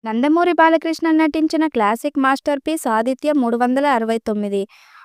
నందమూరి బాలకృష్ణ నటించిన classic master piece 'Aditya 369'.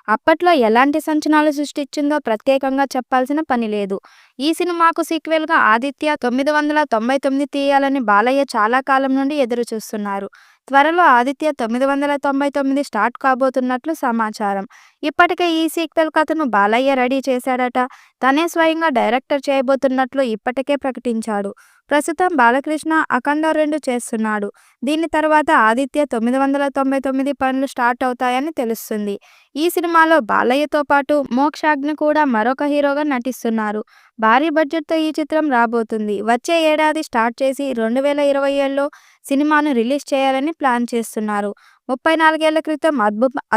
అప్పట్లో ఎలాంటి సంచలనాలు సృష్టించిందో ప్రత్యేకంగా చెప్పాల్సిన పని లేదు. ఈ సినిమాకు సీక్వెల్‌గా 'ఆదిత్య 999' తీయాలని బాలయ్య చాలా కాలం నుండి ఎదురుచూస్తున్నారు. త్వరలో 'ఆదిత్య 999' స్టార్ట్ కాబోతున్నట్లు సమాచారం. ఇప్పటికే ఈ సీక్వెల్ కథను బాలయ్య రెడీ చేశాడట. తనే స్వయంగా డైరెక్టర్ చేయబోతున్నట్లు ఇప్పటికే ప్రకటించాడు. ప్రస్తుతం బాలకృష్ణ 'అఖండ 2' చేస్తున్నాడు. దీని తర్వాత 'ఆదిత్య 999' పనులు స్టార్ట్ అవుతాయని తెలుస్తుంది. ఈ సినిమాలో బాలయ్యతో పాటు మోక్షాజ్ఞ కూడా మరొక హీరోగా నటిస్తున్నారు. భారీ బడ్జెట్‌తో ఈ చిత్రం రాబోతుంది. వచ్చే ఏడాది స్టార్ట్ చేసి 2027లో సినిమాను రిలీజ్ చేయాలని ప్లాన్ చేస్తున్నారు. 34 ఏళ్ల క్రితం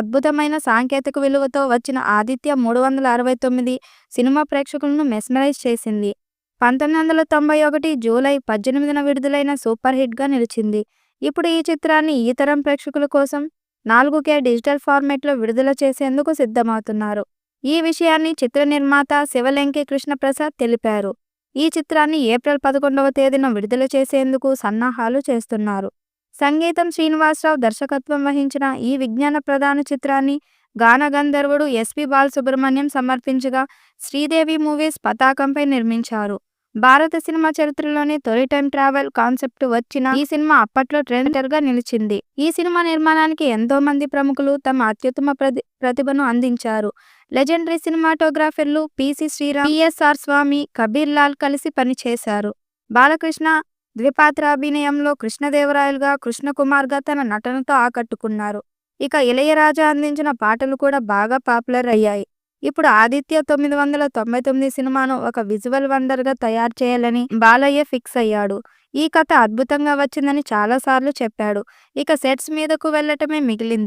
అద్భుతమైన సాంకేతిక విలువతో వచ్చిన 'ఆదిత్య 369' సినిమా ప్రేక్షకులను మెస్మరైజ్ చేసింది. 1991 జూలై 18న విడుదలైన సూపర్ హిట్‌గా నిలిచింది. ఇప్పుడు ఈ చిత్రాన్ని ఈ తరం ప్రేక్షకుల కోసం 4K డిజిటల్ ఫార్మాట్‌లో విడుదల చేసేందుకు సిద్ధమవుతున్నారు. ఈ విషయాన్ని చిత్ర నిర్మాత శివలెంకి కృష్ణప్రసాద్ తెలిపారు. ఈ చిత్రాన్ని ఏప్రిల్ 11వ తేదీన విడుదల చేసేందుకు సన్నాహాలు చేస్తున్నారు. సంగీతం శ్రీనివాసరావు దర్శకత్వం వహించిన ఈ విజ్ఞాన ప్రధాన చిత్రాన్ని గాన గంధర్వుడు ఎస్పి బాలసుబ్రహ్మణ్యం సమర్పించగా శ్రీదేవి మూవీస్ పతాకంపై నిర్మించారు. భారత సినిమా చరిత్రలోనే తొలి టైం ట్రావెల్ కాన్సెప్ట్ వచ్చిన ఈ సినిమా అప్పట్లో ట్రెండర్‌గా నిలిచింది. ఈ సినిమా నిర్మాణానికి ఎంతో మంది ప్రముఖులు తమ అత్యుత్తమ ప్రతిభను అందించారు. లెజెండరీ సినిమాటోగ్రాఫర్లు పి.సి. శ్రీరామ్, పి.ఎస్.ఆర్. స్వామి, కబీర్ లాల్ కలిసి పనిచేశారు. బాలకృష్ణ ద్విపాత్రాభినయంలో కృష్ణదేవరాయలుగా, కృష్ణకుమార్‌గా తన నటనతో ఆకట్టుకున్నారు. ఇక ఇళయరాజా అందించిన పాటలు కూడా బాగా పాపులర్ అయ్యాయి. ఇప్పుడు 'ఆదిత్య 999' సినిమాను ఒక విజువల్ వండర్‌గా తయారు చేయాలని బాలయ్య ఫిక్స్ అయ్యాడు. ఈ కథ అద్భుతంగా వచ్చిందని చాలాసార్లు చెప్పాడు. ఇక సెట్స్ మీదకు వెళ్లటమే మిగిలింది.